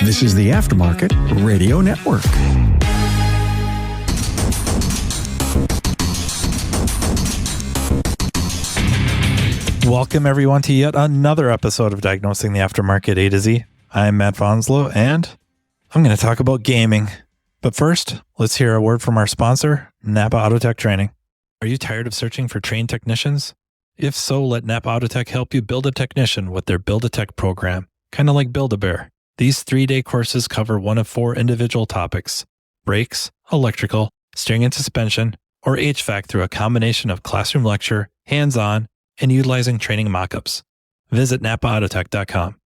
This is the Aftermarket Radio Network. Welcome, everyone, to yet another episode of Diagnosing the Aftermarket A to Z. I'm Matt Fanslow, and I'm going to talk about gaming. But first, let's hear a word from our sponsor, NAPA Autotech Training. Are you tired of searching for trained technicians? If so, let NAPA Autotech help you build a technician with their Build-A-Tech program, kind of like Build-A-Bear. These 3-day courses cover one of 4 individual topics: brakes, electrical, steering and suspension, or HVAC through a combination of classroom lecture, hands-on, and utilizing training mockups. Visit NAPAAutotech.com.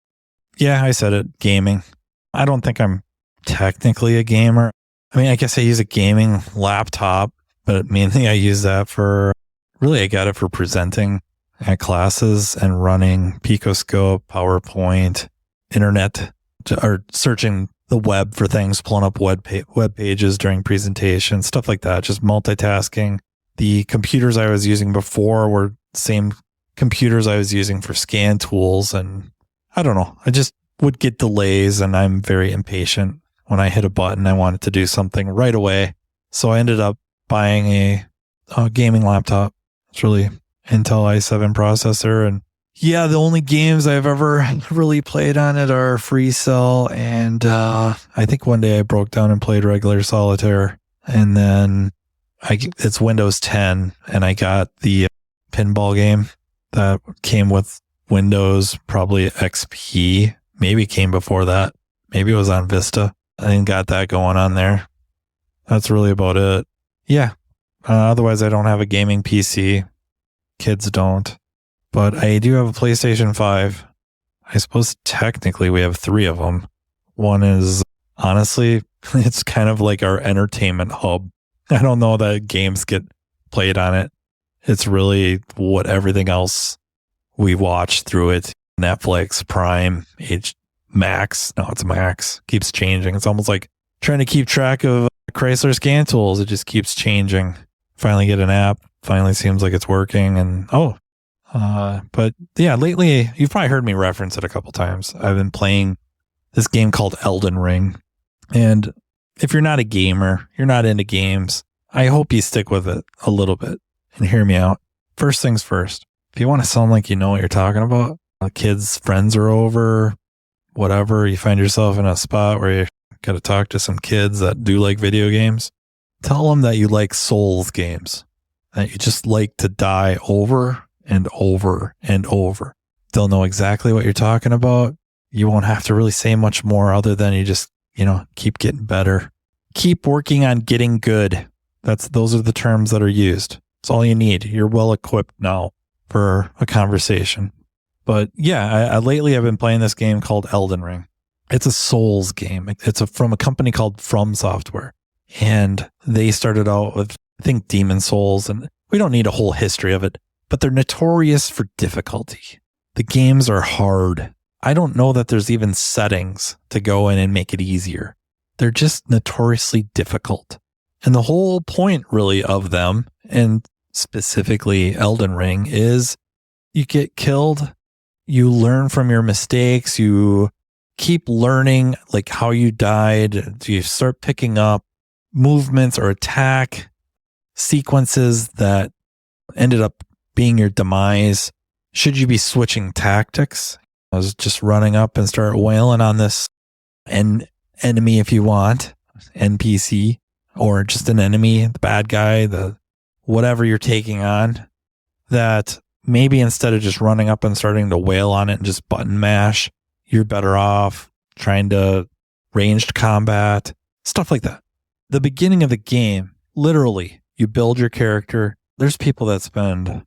Yeah, I said it, gaming. I don't think I'm technically a gamer. I mean, I guess I use a gaming laptop, but mainly I use that I got it for presenting at classes and running Picoscope, PowerPoint, internet, or searching the web for things, pulling up web pages during presentations, stuff like that, just multitasking. The computers I was using before were same computers I was using for scan tools, and I don't know, I just would get delays, and I'm very impatient. When I hit a button, I wanted to do something right away. So I ended up buying a gaming laptop. It's really Intel i7 processor, and yeah, the only games I've ever really played on it are Free Cell, and I think one day I broke down and played regular solitaire, and then it's Windows 10, and I got the pinball game that came with Windows, probably XP, maybe came before that, maybe it was on Vista. I got that going on there. That's really about it. Yeah. Otherwise, I don't have a gaming PC. Kids don't. But I do have a PlayStation 5. I suppose technically we have 3 of them. One is, honestly, it's kind of like our entertainment hub. I don't know that games get played on it. It's really what everything else we watch through it. Netflix, Prime, Max. No, it's Max. Keeps changing. It's almost like trying to keep track of Chrysler scan tools. It just keeps changing. Finally get an app. Finally seems like it's working. And but yeah, lately you've probably heard me reference it a couple times. I've been playing this game called Elden Ring. And if you're not a gamer, you're not into games, I hope you stick with it a little bit and hear me out. First things first, if you want to sound like you know what you're talking about, kids, friends are over, whatever, you find yourself in a spot where you got to talk to some kids that do like video games, tell them that you like Souls games, that you just like to die over and over and over. They'll know exactly what you're talking about. You won't have to really say much more other than you just, keep getting better. Keep working on getting good. Those are the terms that are used. It's all you need. You're well equipped now for a conversation. But yeah, lately I've been playing this game called Elden Ring. It's a Souls game. It's from a company called From Software. And they started out with, I think, Demon Souls, and we don't need a whole history of it, but they're notorious for difficulty. The games are hard. I don't know that there's even settings to go in and make it easier. They're just notoriously difficult. And the whole point really of them, and specifically Elden Ring, is you get killed, you learn from your mistakes, you keep learning like how you died, you start picking up movements or attack sequences that ended up being your demise. Should you be switching tactics? I was just running up and start wailing on this enemy if you want, NPC, or just an enemy, the bad guy, the whatever you're taking on, that maybe instead of just running up and starting to wail on it and just button mash, you're better off trying to ranged combat, stuff like that. The beginning of the game, literally, you build your character. There's people that spend,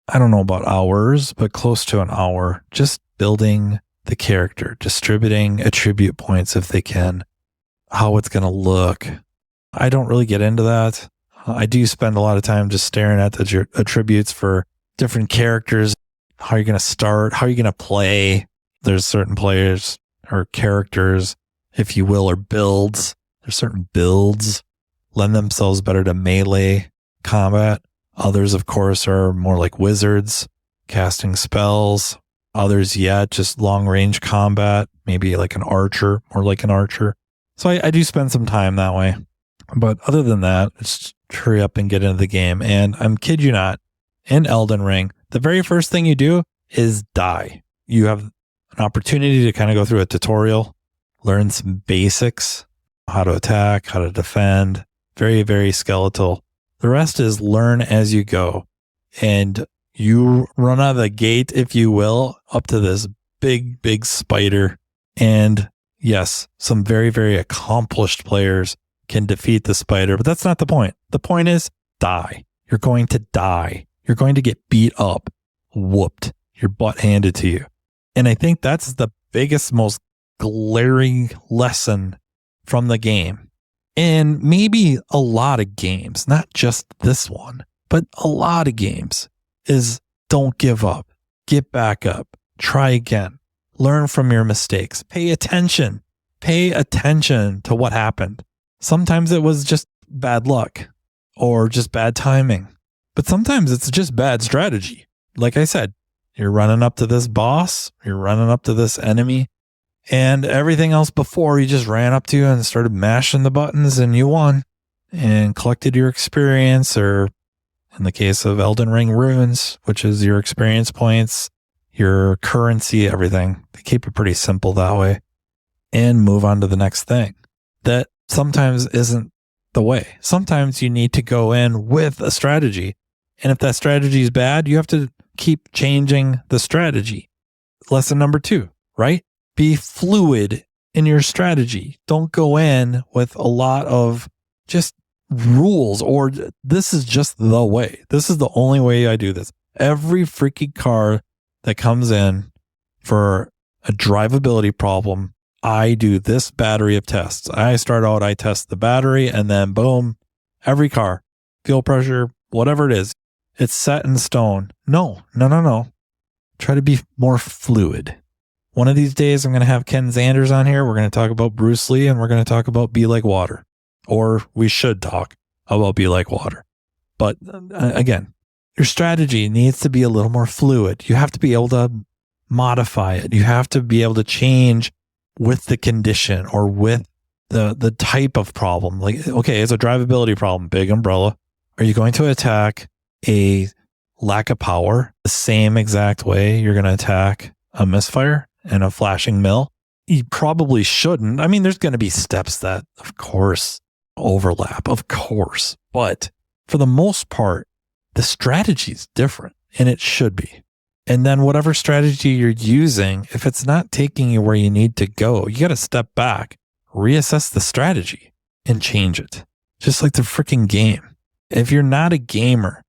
I don't know about hours, but close to an hour just building the character, distributing attribute points if they can, how it's going to look. I don't really get into that. I do spend a lot of time just staring at the attributes for different characters, how you're going to start, how you're going to play. There's certain players or characters, if you will, or builds. There's certain builds lend themselves better to melee combat. Others, of course, are more like wizards, casting spells. Others, just long range combat, maybe like an archer or like an archer. So I do spend some time that way. But other than that, it's hurry up and get into the game. And I'm kid you not, in Elden Ring, the very first thing you do is die. You have an opportunity to kind of go through a tutorial, learn some basics, how to attack, how to defend, very, very skeletal. The rest is learn as you go. And you run out of the gate, if you will, up to this big, big spider. And yes, some very, very accomplished players can defeat the spider, but that's not the point. The point is die. You're going to die. You're going to get beat up, whooped, your butt handed to you. And I think that's the biggest, most glaring lesson from the game. And maybe a lot of games, not just this one, but a lot of games, is don't give up. Get back up. Try again. Learn from your mistakes. Pay attention. Pay attention to what happened. Sometimes it was just bad luck or just bad timing, but sometimes it's just bad strategy. Like I said, you're running up to this boss, you're running up to this enemy, and everything else before you just ran up to and started mashing the buttons and you won and collected your experience, or in the case of Elden Ring runes, which is your experience points, your currency, everything. They keep it pretty simple that way and move on to the next thing. That sometimes isn't the way. Sometimes you need to go in with a strategy. And if that strategy is bad, you have to keep changing the strategy. Lesson number 2, right? Be fluid in your strategy. Don't go in with a lot of just rules or this is just the way. This is the only way I do this. Every freaking car that comes in for a drivability problem, I do this battery of tests. I start out, I test the battery, and then boom, every car, fuel pressure, whatever it is, it's set in stone. No. Try to be more fluid. One of these days, I'm going to have Ken Zanders on here. We're going to talk about Bruce Lee, and we're going to talk about Be Like Water. Or we should talk about Be Like Water. But again, your strategy needs to be a little more fluid. You have to be able to modify it. You have to be able to change with the condition or with the type of problem. Like, okay, it's a drivability problem, big umbrella. Are you going to attack a lack of power the same exact way you're going to attack a misfire and a flashing mill? You probably shouldn't. I mean, there's going to be steps that, of course, overlap, of course. But for the most part, the strategy is different, and it should be. And then whatever strategy you're using, if it's not taking you where you need to go, you got to step back, reassess the strategy, and change it. Just like the freaking game. If you're not a gamer,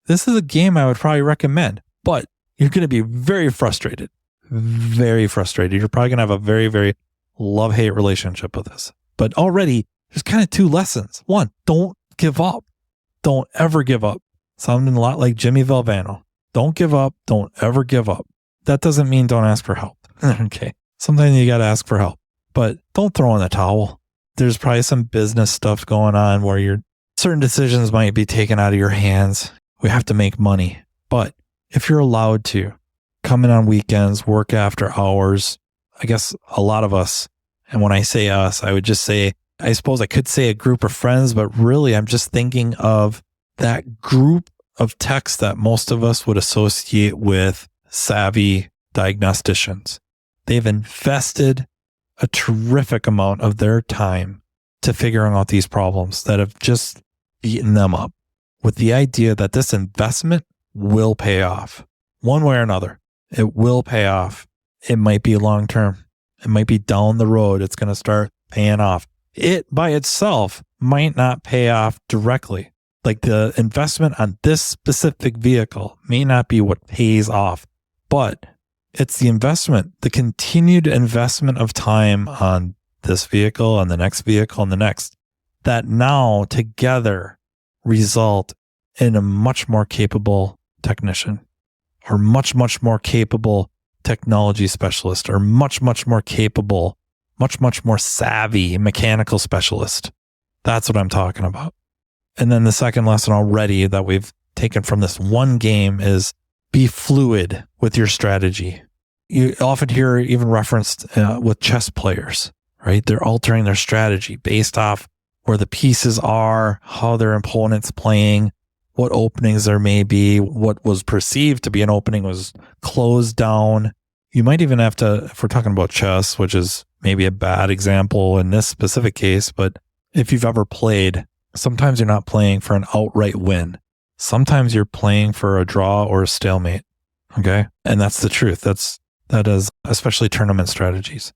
this is a game I would probably recommend, but you're going to be very frustrated. Very frustrated. You're probably going to have a very, very love-hate relationship with this. But already, there's kind of 2 lessons. 1, don't give up. Don't ever give up. Sounding a lot like Jimmy Valvano. Don't give up. Don't ever give up. That doesn't mean don't ask for help. Okay. Sometimes you got to ask for help, but don't throw in the towel. There's probably some business stuff going on where certain decisions might be taken out of your hands. We have to make money. But if you're allowed to come in on weekends, work after hours, I guess a lot of us, and when I say us, I would just say, I suppose I could say a group of friends, but really I'm just thinking of that group of techs that most of us would associate with savvy diagnosticians. They've invested a terrific amount of their time to figuring out these problems that have just beaten them up with the idea that this investment will pay off one way or another. It will pay off. It might be long term. It might be down the road. It's going to start paying off. It by itself might not pay off directly. Like the investment on this specific vehicle may not be what pays off, but it's the investment, the continued investment of time on this vehicle and the next vehicle and the next, that now together result in a much more capable technician or much, much more capable technology specialist or much, much more capable, much, much more savvy mechanical specialist. That's what I'm talking about. And then the second lesson already that we've taken from this one game is be fluid with your strategy. You often hear even referenced with chess players, right? They're altering their strategy based off where the pieces are, how their opponent's playing, what openings there may be, what was perceived to be an opening was closed down. You might even have to, if we're talking about chess, which is maybe a bad example in this specific case, but if you've ever played, sometimes you're not playing for an outright win. Sometimes you're playing for a draw or a stalemate. Okay. And that's the truth. That is especially tournament strategies.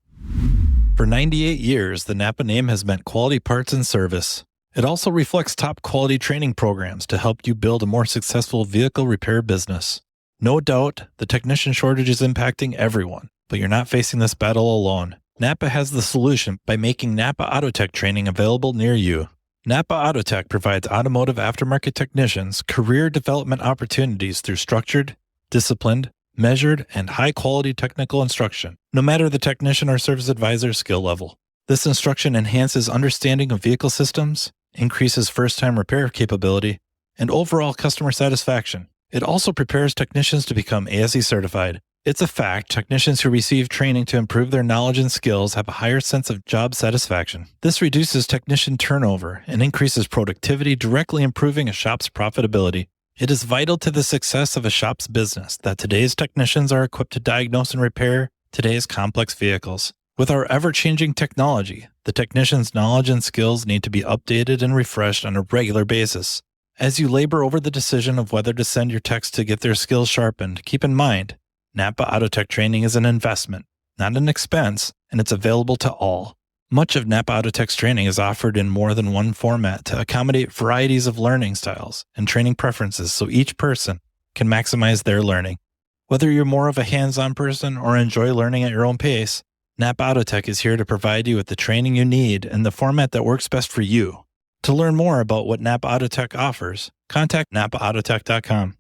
For 98 years, the NAPA name has meant quality parts and service. It also reflects top quality training programs to help you build a more successful vehicle repair business. No doubt, the technician shortage is impacting everyone, but you're not facing this battle alone. NAPA has the solution by making NAPA Autotech training available near you. NAPA Autotech provides automotive aftermarket technicians career development opportunities through structured, disciplined, measured, and high-quality technical instruction, no matter the technician or service advisor's skill level. This instruction enhances understanding of vehicle systems, increases first-time repair capability, and overall customer satisfaction. It also prepares technicians to become ASE certified. It's a fact technicians who receive training to improve their knowledge and skills have a higher sense of job satisfaction. This reduces technician turnover and increases productivity, directly improving a shop's profitability. It is vital to the success of a shop's business that today's technicians are equipped to diagnose and repair today's complex vehicles. With our ever-changing technology, the technician's knowledge and skills need to be updated and refreshed on a regular basis. As you labor over the decision of whether to send your techs to get their skills sharpened, keep in mind, NAPA Autotech training is an investment, not an expense, and it's available to all. Much of NAPA Autotech's training is offered in more than one format to accommodate varieties of learning styles and training preferences so each person can maximize their learning. Whether you're more of a hands-on person or enjoy learning at your own pace, NAPA Autotech is here to provide you with the training you need in the format that works best for you. To learn more about what NAPA Autotech offers, contact napaautotech.com.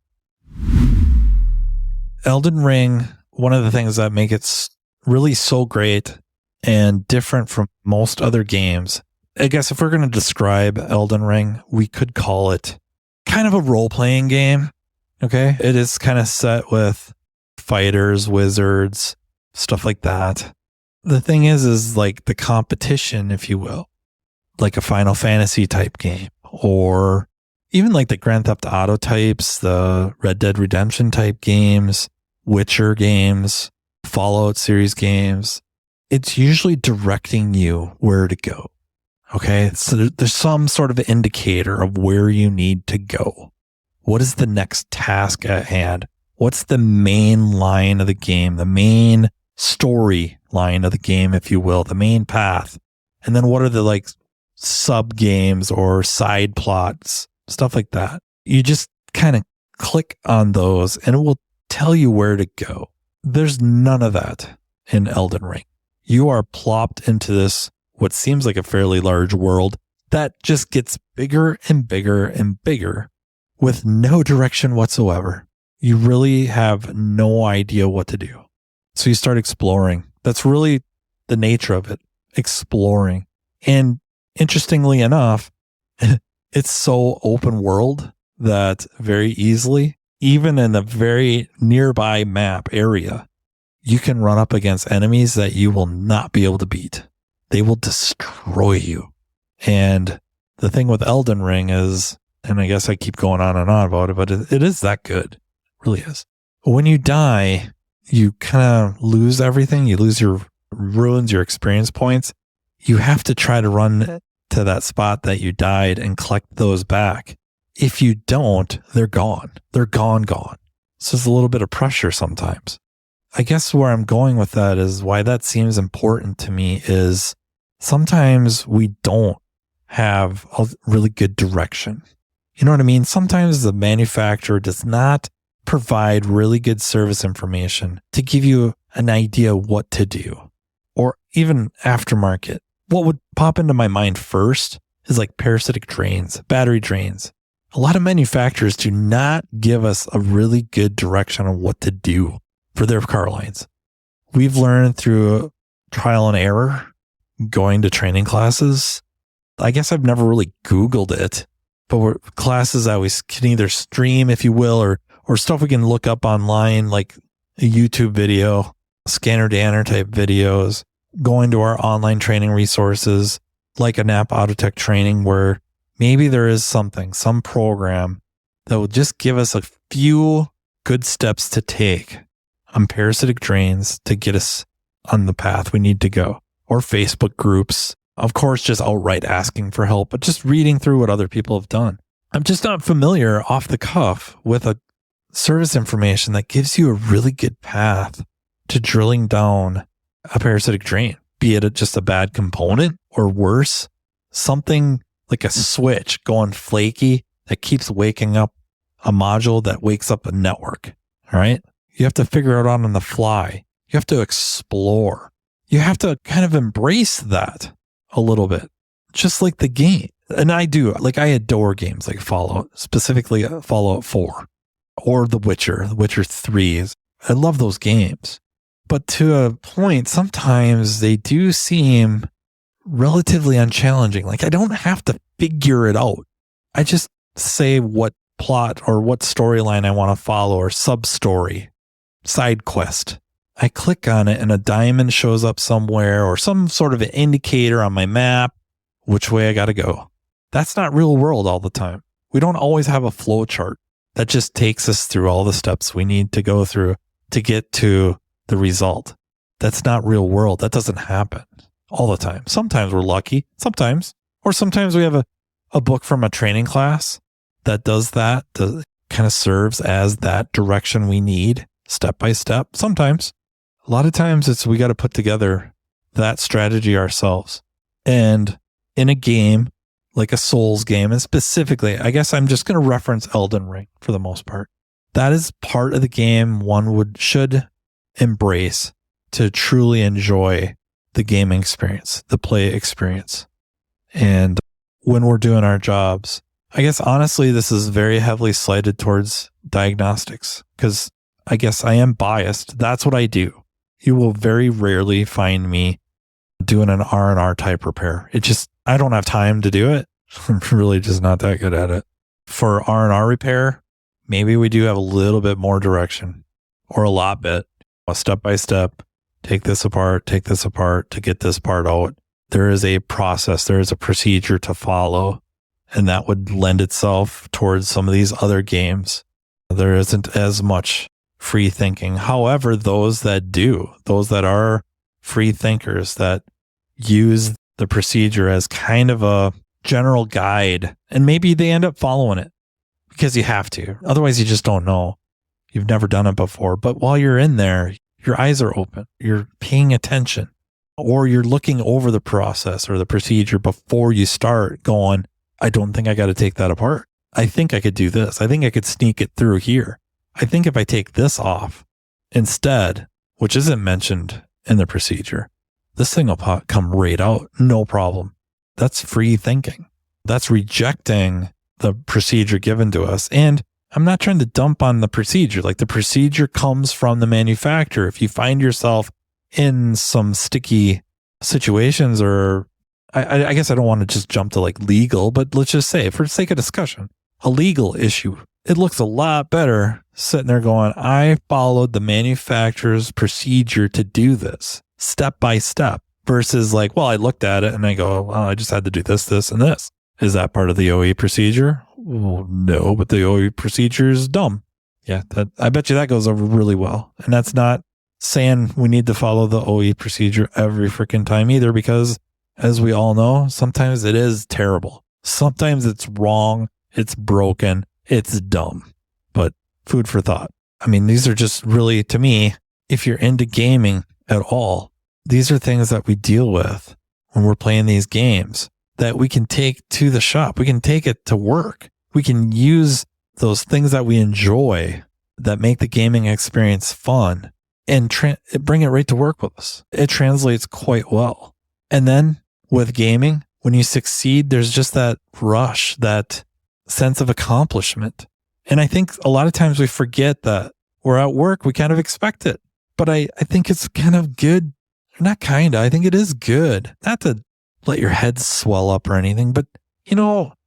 Elden Ring, one of the things that make it really so great and different from most other games, I guess if we're going to describe Elden Ring, we could call it kind of a role-playing game. Okay? It is kind of set with fighters, wizards, stuff like that. The thing is like the competition, if you will, like a Final Fantasy type game, or even like the Grand Theft Auto types, the Red Dead Redemption type games, Witcher games, Fallout series games. It's usually directing you where to go. Okay. So there's some sort of indicator of where you need to go. What is the next task at hand? What's the main line of the game, the main story line of the game, if you will, the main path? And then what are the like sub games or side plots, stuff like that? You just kind of click on those and it will tell you where to go. There's none of that in Elden Ring. You are plopped into this, what seems like a fairly large world that just gets bigger and bigger and bigger with no direction whatsoever. You really have no idea what to do. So you start exploring. That's really the nature of it, exploring. And interestingly enough, it's so open world that very easily, even in a very nearby map area, you can run up against enemies that you will not be able to beat. They will destroy you. And the thing with Elden Ring is, and I guess I keep going on and on about it, but it is that good. It really is. When you die, you kind of lose everything. You lose your runes, your experience points. You have to try to run to that spot that you died and collect those back. If you don't, they're gone. They're gone. So it's a little bit of pressure sometimes. I guess where I'm going with that is why that seems important to me is sometimes we don't have a really good direction. You know what I mean? Sometimes the manufacturer does not provide really good service information to give you an idea what to do. Or even aftermarket. What would pop into my mind first is like parasitic drains, battery drains. A lot of manufacturers do not give us a really good direction on what to do for their car lines. We've learned through trial and error, going to training classes. I guess I've never really Googled it, but we're classes that we can either stream, if you will, or stuff we can look up online, like a YouTube video. scanner danner type videos, going to our online training resources like a NAPA Autotech training where maybe there is something, some program that will just give us a few good steps to take on parasitic drains to get us on the path we need to go. Or Facebook groups, of course, just outright asking for help, but just reading through what other people have done. I'm just not familiar off the cuff with a service information that gives you a really good path to drilling down a parasitic drain, be it just a bad component or worse, something like a switch going flaky that keeps waking up a module that wakes up a network. All right. You have to figure it out on the fly. You have to explore. You have to kind of embrace that a little bit, just like the game. And I do, like I adore games like Fallout, specifically Fallout 4 or The Witcher 3. I love those games. But to a point, sometimes they do seem relatively unchallenging. Like I don't have to figure it out. I just say what plot or what storyline I want to follow or sub-story, side quest. I click on it and a diamond shows up somewhere or some sort of an indicator on my map, which way I got to go. That's not real world all the time. We don't always have a flow chart that just takes us through all the steps we need to go through to get to the result. That's not real world. That doesn't happen all the time. Sometimes we're lucky, sometimes we have a book from a training class that does that, kind of serves as that direction we need step by step. Sometimes, a lot of times we got to put together that strategy ourselves. And in a game, like a Souls game, and specifically, I guess I'm just going to reference Elden Ring for the most part. That is part of the game one should embrace to truly enjoy the gaming experience, the play experience. And when we're doing our jobs, I guess honestly, this is very heavily slighted towards diagnostics because I guess I am biased. That's what I do. You will very rarely find me doing an R&R type repair. I don't have time to do it. I'm really just not that good at it. For R&R repair, maybe we do have a little bit more direction or a lot bit. A step by step, take this apart to get this part out. There is a process, there is a procedure to follow, and that would lend itself towards some of these other games. There isn't as much free thinking. However, those that are free thinkers that use the procedure as kind of a general guide, and maybe they end up following it because you have to. Otherwise, you just don't know. You've never done it before. But while you're in there, your eyes are open. You're paying attention, or you're looking over the process or the procedure before you start going, I don't think I got to take that apart. I think I could do this. I think I could sneak it through here. I think if I take this off instead, which isn't mentioned in the procedure, this thing will come right out. No problem. That's free thinking. That's rejecting the procedure given to us. And I'm not trying to dump on the procedure. Like the procedure comes from the manufacturer. If you find yourself in some sticky situations, or I guess I don't want to just jump to like legal, but let's just say for the sake of discussion, a legal issue, it looks a lot better sitting there going, I followed the manufacturer's procedure to do this step by step versus like, well, I looked at it and I go, well, I just had to do this, this, and this. Is that part of the OE procedure? Well, no, but the OE procedure is dumb. Yeah, I bet you that goes over really well. And that's not saying we need to follow the OE procedure every freaking time either, because as we all know, sometimes it is terrible. Sometimes it's wrong, it's broken, it's dumb. But food for thought. I mean, these are just really, to me, if you're into gaming at all, these are things that we deal with when we're playing these games that we can take to the shop. We can take it to work. We can use those things that we enjoy that make the gaming experience fun and bring it right to work with us. It translates quite well. And then with gaming, when you succeed, there's just that rush, that sense of accomplishment. And I think a lot of times we forget that we're at work. We kind of expect it. But I think it's kind of good. Not kind of. I think it is good. Not to let your head swell up or anything, but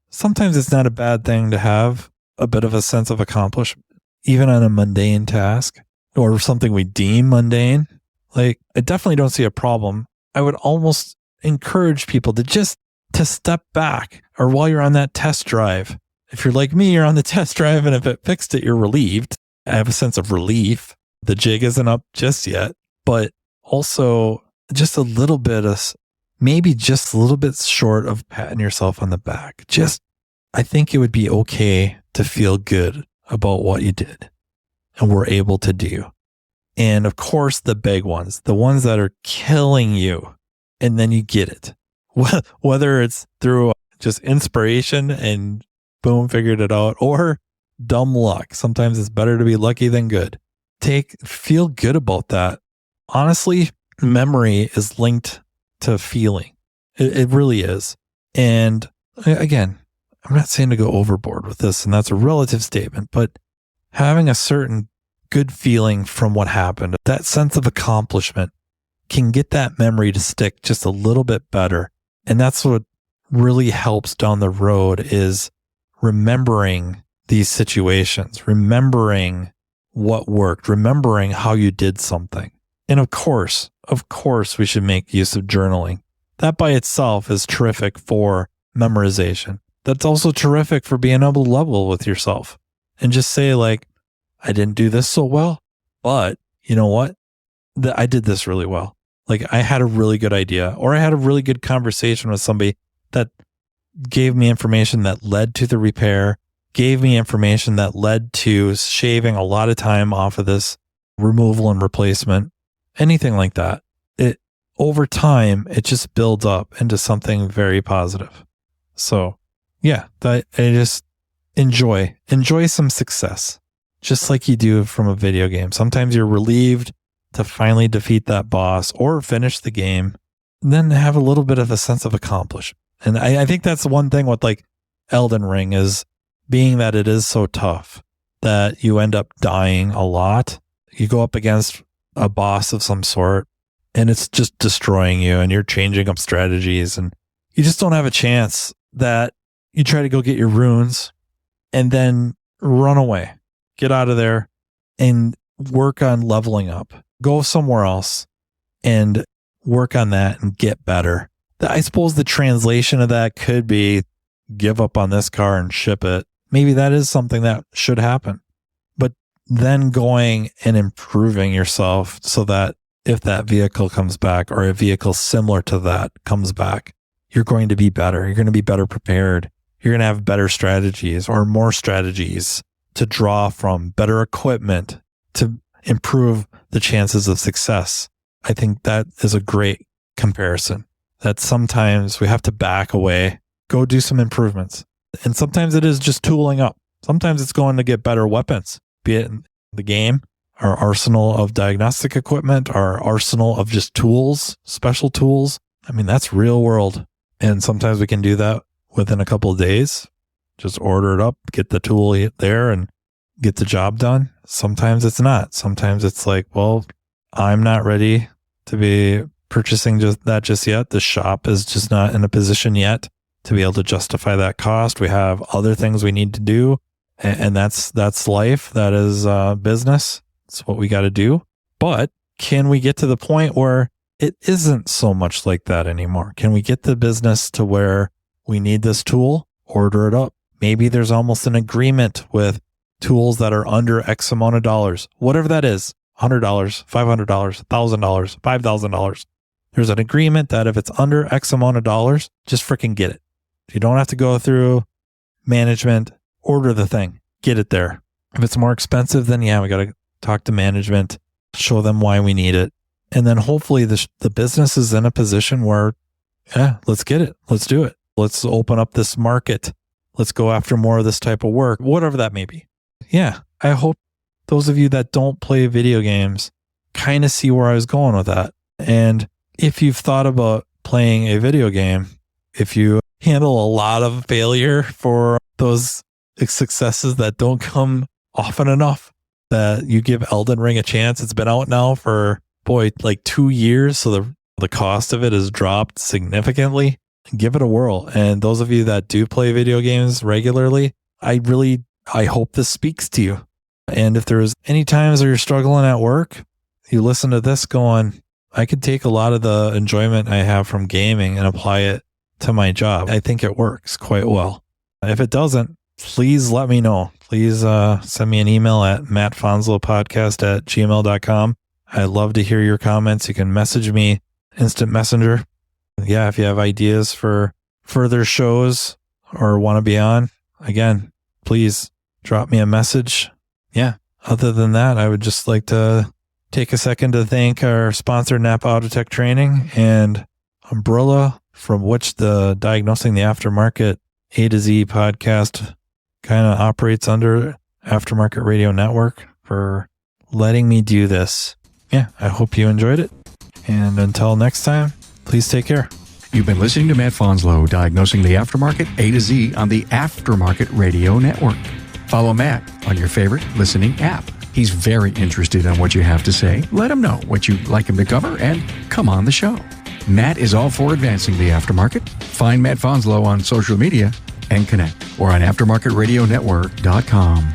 sometimes it's not a bad thing to have a bit of a sense of accomplishment, even on a mundane task or something we deem mundane. Like, I definitely don't see a problem. I would almost encourage people to step back, or while you're on that test drive. If you're like me, you're on the test drive, and if it fixed it, you're relieved. I have a sense of relief. The jig isn't up just yet, but also just a little bit of, maybe just a little bit short of patting yourself on the back. I think it would be okay to feel good about what you did and were able to do. And of course, the big ones, the ones that are killing you, and then you get it. Whether it's through just inspiration and boom, figured it out, or dumb luck. Sometimes it's better to be lucky than good. Feel good about that. Honestly, memory is linked to feeling. It really is. And again, I'm not saying to go overboard with this, and that's a relative statement, but having a certain good feeling from what happened, that sense of accomplishment, can get that memory to stick just a little bit better. And that's what really helps down the road, is remembering these situations, remembering what worked, remembering how you did something. And of course, we should make use of journaling. That by itself is terrific for memorization. That's also terrific for being able to level with yourself and just say, like, I didn't do this so well, but you know what? I did this really well. Like, I had a really good idea, or I had a really good conversation with somebody that gave me information that led to the repair, gave me information that led to shaving a lot of time off of this removal and replacement, anything like that. Over time, it just builds up into something very positive. So yeah, I just enjoy some success, just like you do from a video game. Sometimes you're relieved to finally defeat that boss or finish the game, and then have a little bit of a sense of accomplishment. And I think that's one thing with like Elden Ring, is being that it is so tough that you end up dying a lot. You go up against a boss of some sort, and it's just destroying you, and you're changing up strategies, and you just don't have a chance. That you try to go get your runes and then run away, get out of there, and work on leveling up. Go somewhere else and work on that and get better. I suppose the translation of that could be give up on this car and ship it. Maybe that is something that should happen. But then going and improving yourself so that if that vehicle comes back, or a vehicle similar to that comes back, you're going to be better. You're going to be better prepared. You're going to have better strategies, or more strategies to draw from, better equipment to improve the chances of success. I think that is a great comparison, that sometimes we have to back away, go do some improvements. And sometimes it is just tooling up. Sometimes it's going to get better weapons, be it in the game, our arsenal of diagnostic equipment, our arsenal of just tools, special tools. I mean, that's real world. And sometimes we can do that within a couple of days. Just order it up, get the tool there, and get the job done. Sometimes it's not. Sometimes it's like, well, I'm not ready to be purchasing just yet. The shop is just not in a position yet to be able to justify that cost. We have other things we need to do, and that's life. That is business. It's what we got to do. But can we get to the point where it isn't so much like that anymore? Can we get the business to where we need this tool, order it up? Maybe there's almost an agreement with tools that are under X amount of dollars, whatever that is, $100, $500, $1,000, $5,000. There's an agreement that if it's under X amount of dollars, just freaking get it. You don't have to go through management, order the thing, get it there. If it's more expensive, then yeah, we got to talk to management, show them why we need it. And then hopefully the business is in a position where, yeah, let's get it. Let's do it. Let's open up this market. Let's go after more of this type of work, whatever that may be. Yeah, I hope those of you that don't play video games kind of see where I was going with that. And if you've thought about playing a video game, if you handle a lot of failure for those successes that don't come often enough, that you give Elden Ring a chance. It's been out now for, like 2 years. So the cost of it has dropped significantly. Give it a whirl. And those of you that do play video games regularly, I hope this speaks to you. And if there's any times where you're struggling at work, you listen to this going, I could take a lot of the enjoyment I have from gaming and apply it to my job. I think it works quite well. If it doesn't, please let me know. Please send me an email at mattfanslowpodcast@gmail.com. I'd love to hear your comments. You can message me, instant messenger. Yeah, if you have ideas for further shows or want to be on, again, please drop me a message. Yeah. Other than that, I would just like to take a second to thank our sponsor, NAPA Autotech Training and Umbrella, from which the Diagnosing the Aftermarket A to Z podcast kind of operates under, Aftermarket Radio Network, for letting me do this. Yeah, I hope you enjoyed it. And until next time, please take care. You've been listening to Matt Fanslow, Diagnosing the Aftermarket A to Z on the Aftermarket Radio Network. Follow Matt on your favorite listening app. He's very interested in what you have to say. Let him know what you'd like him to cover and come on the show. Matt is all for advancing the aftermarket. Find Matt Fanslow on social media and connect, or on aftermarketradionetwork.com.